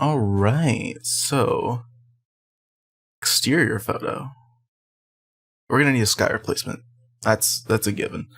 All right, so exterior photo. We're gonna need a sky replacement. That's a given.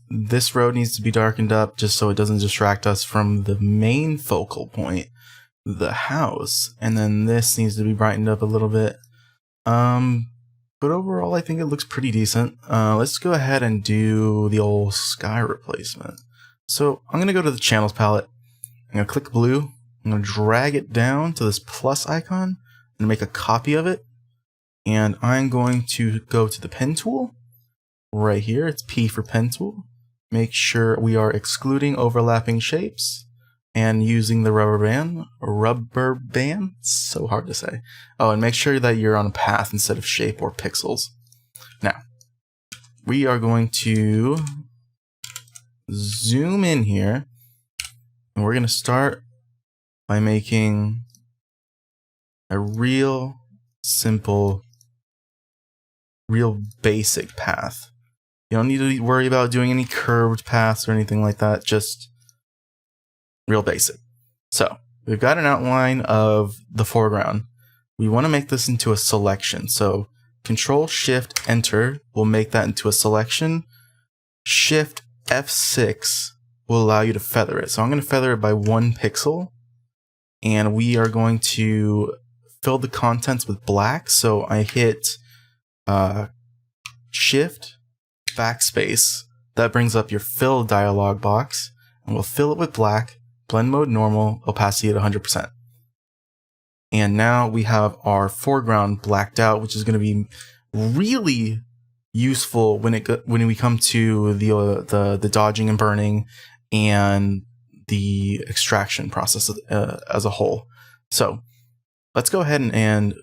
This road needs to be darkened up just so it doesn't distract us from the main focal point, the house. And then this needs to be brightened up a little bit. But overall, I think it looks pretty decent. Let's go ahead and do the old sky replacement. So I'm gonna go to the channels palette. I'm gonna click blue. I'm gonna drag it down to this plus icon and make a copy of it. And I'm going to go to the pen tool right here. It's P for pen tool. Make sure we are excluding overlapping shapes and using the rubber band. So hard to say. Oh, and make sure that you're on a path instead of shape or pixels. Now, we are going to zoom in here, and we're going to start by making a real simple, real basic path. You don't need to worry about doing any curved paths or anything like that, just real basic. So we've got an outline of the foreground. We want to make this into a selection. So Control Shift Enter will make that into a selection. Shift F6 will allow you to feather it. So I'm going to feather it by 1 pixel, and we are going to fill the contents with black. So I hit Shift Backspace. That brings up your fill dialog box, and we'll fill it with black. Blend mode normal, opacity at 100%. And now we have our foreground blacked out, which is going to be really useful when we come to the dodging and burning and the extraction process as a whole. So let's go ahead and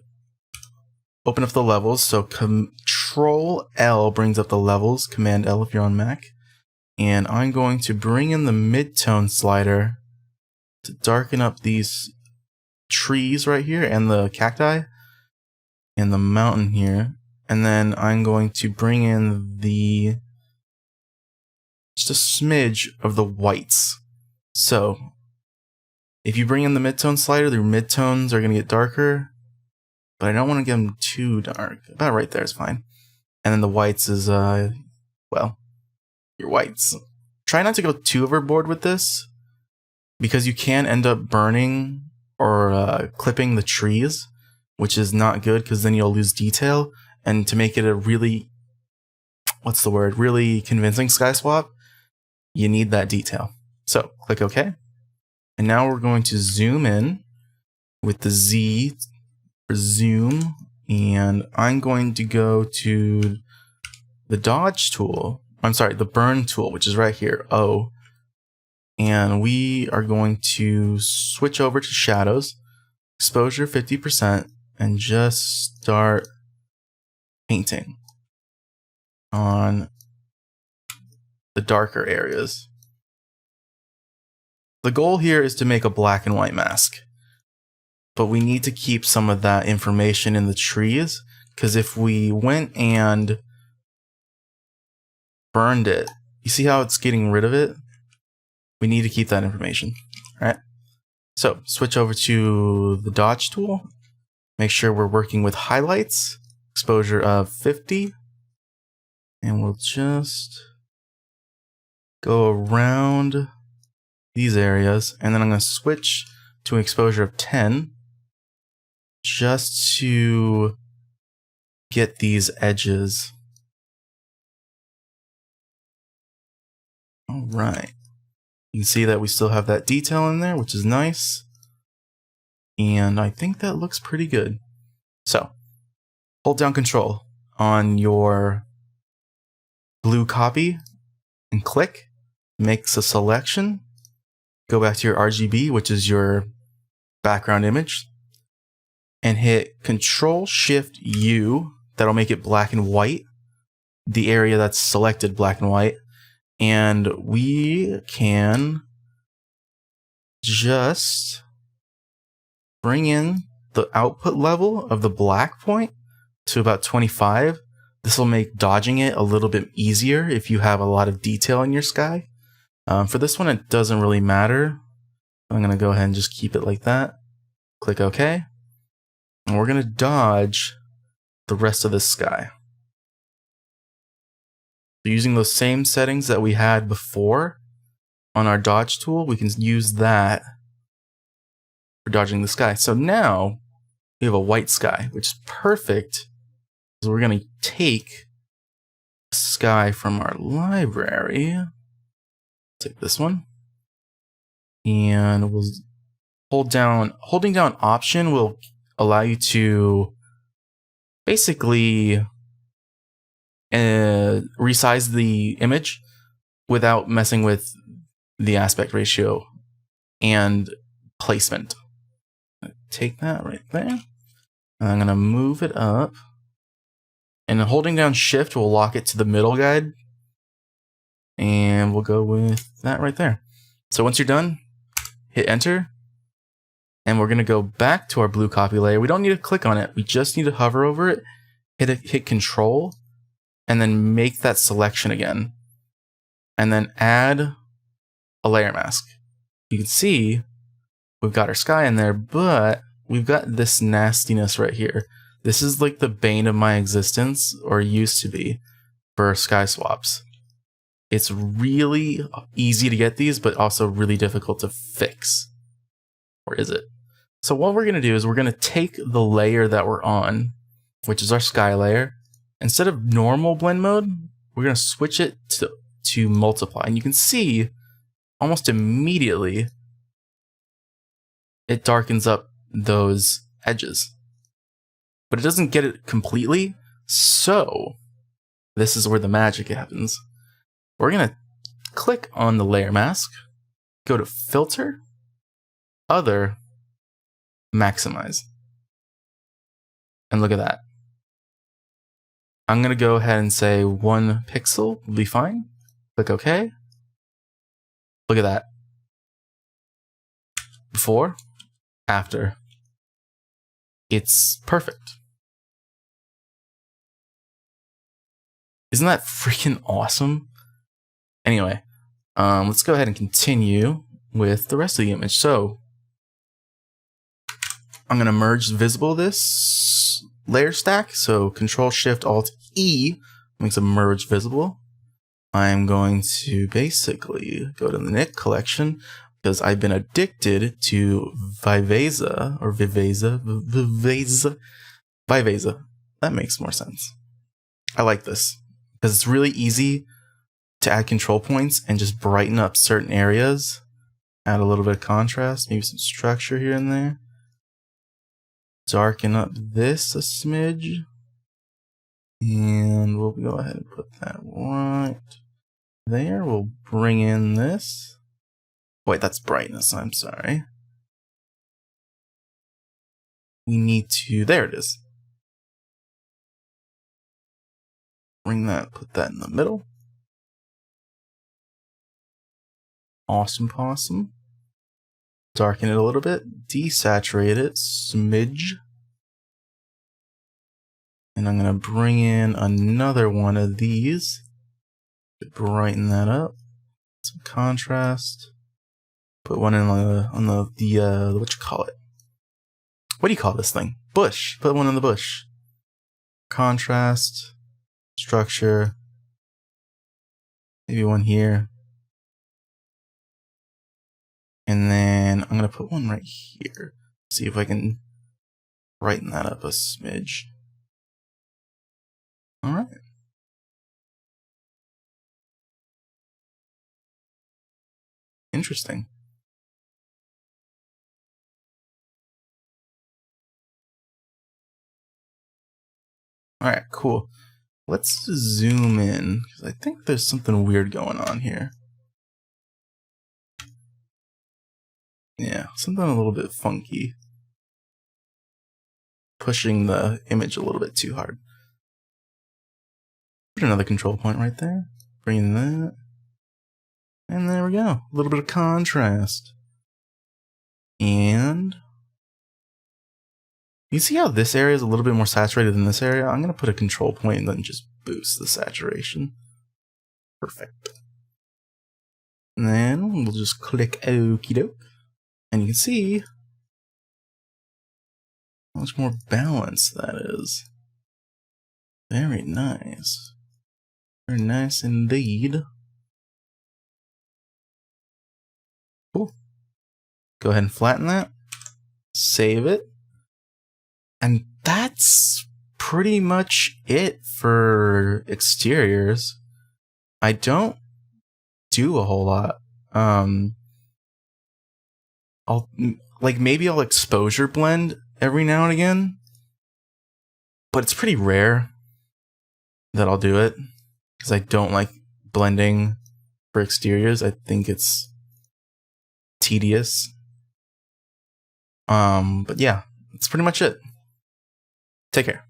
open up the levels. So Control L brings up the levels, Command L if you're on Mac. And I'm going to bring in the midtone slider to darken up these trees right here and the cacti and the mountain here. And then I'm going to bring in just a smidge of the whites. So if you bring in the midtone slider, the midtones are going to get darker, but I don't want to get them too dark. About right there is fine. And then the whites is, well, your whites. Try not to go too overboard with this, because you can end up burning or clipping the trees, which is not good, because then you'll lose detail. And to make it a really, really convincing sky swap, you need that detail. So click OK. And now we're going to zoom in with the Z for zoom. And I'm going to go to the dodge tool. I'm sorry, the burn tool, which is right here, O. And we are going to switch over to shadows, exposure 50%, and just start painting on the darker areas. The goal here is to make a black and white mask, but we need to keep some of that information in the trees, because if we went and burned it, you see how it's getting rid of it? We need to keep that information. All right. So switch over to the dodge tool. Make sure we're working with highlights, exposure of 50. And we'll just go around these areas. And then I'm going to switch to an exposure of 10 just to get these edges. All right. You can see that we still have that detail in there, which is nice. And I think that looks pretty good. So, hold down Control on your blue copy and click. Makes a selection. Go back to your RGB, which is your background image. And hit Control-Shift-U. That'll make it black and white. The area that's selected black and white. And we can just bring in the output level of the black point to about 25. This will make dodging it a little bit easier if you have a lot of detail in your sky. For this one, it doesn't really matter. I'm going to go ahead and just keep it like that. Click OK. And we're going to dodge the rest of this sky. So using those same settings that we had before on our dodge tool, we can use that for dodging the sky. So now we have a white sky, which is perfect. So we're going to take the sky from our library. Take this one. And we'll holding down Option will allow you to basically resize the image without messing with the aspect ratio and placement. Take that right there. And I'm going to move it up. And holding down Shift will lock it to the middle guide. And we'll go with that right there. So once you're done, hit Enter. And we're going to go back to our blue copy layer. We don't need to click on it. We just need to hover over it, hit Control, and then make that selection again. And then add a layer mask. You can see we've got our sky in there, but we've got this nastiness right here. This is like the bane of my existence, or used to be, for sky swaps. It's really easy to get these, but also really difficult to fix. Or is it? So what we're going to do is we're going to take the layer that we're on, which is our sky layer. Instead of normal blend mode, we're going to switch it to multiply. And you can see almost immediately it darkens up those edges. But it doesn't get it completely. So this is where the magic happens. We're going to click on the layer mask, go to Filter, Other, Maximize. And look at that. I'm going to go ahead and say 1 pixel will be fine. Click OK. Look at that. Before, after. It's perfect. Isn't that freaking awesome? Anyway, let's go ahead and continue with the rest of the image. So I'm going to merge visible this layer stack. So Control Shift Alt E makes a merge visible. I'm going to basically go to the Nick collection because I've been addicted to Viveza or Viveza. That makes more sense. I like this because it's really easy to add control points and just brighten up certain areas. Add a little bit of contrast, maybe some structure here and there. Darken up this a smidge. And we'll go ahead and put that right there. We'll bring in this. Wait, that's brightness, I'm sorry. We need to, there it is. Bring that, put that in the middle. Awesome possum. Darken it a little bit, desaturate it, smidge. And I'm going to bring in another one of these to brighten that up. Some contrast. Put one in on the what you call it? What do you call this thing? Bush. Put one in the bush. Contrast, structure. Maybe one here. And then I'm going to put one right here. See if I can brighten that up a smidge. Alright. Interesting. Alright, cool. Let's zoom in, because I think there's something weird going on here. Yeah, something a little bit funky. Pushing the image a little bit too hard. Put another control point right there. Bring in that. And there we go. A little bit of contrast. And you see how this area is a little bit more saturated than this area? I'm going to put a control point and then just boost the saturation. Perfect. And then we'll just click okie doke. And you can see how much more balanced that is. Very nice. Very nice indeed. Cool. Go ahead and flatten that. Save it. And that's pretty much it for exteriors. I don't do a whole lot. Maybe I'll exposure blend every now and again, but it's pretty rare that I'll do it because I don't like blending for exteriors. I think it's tedious. But yeah, that's pretty much it. Take care.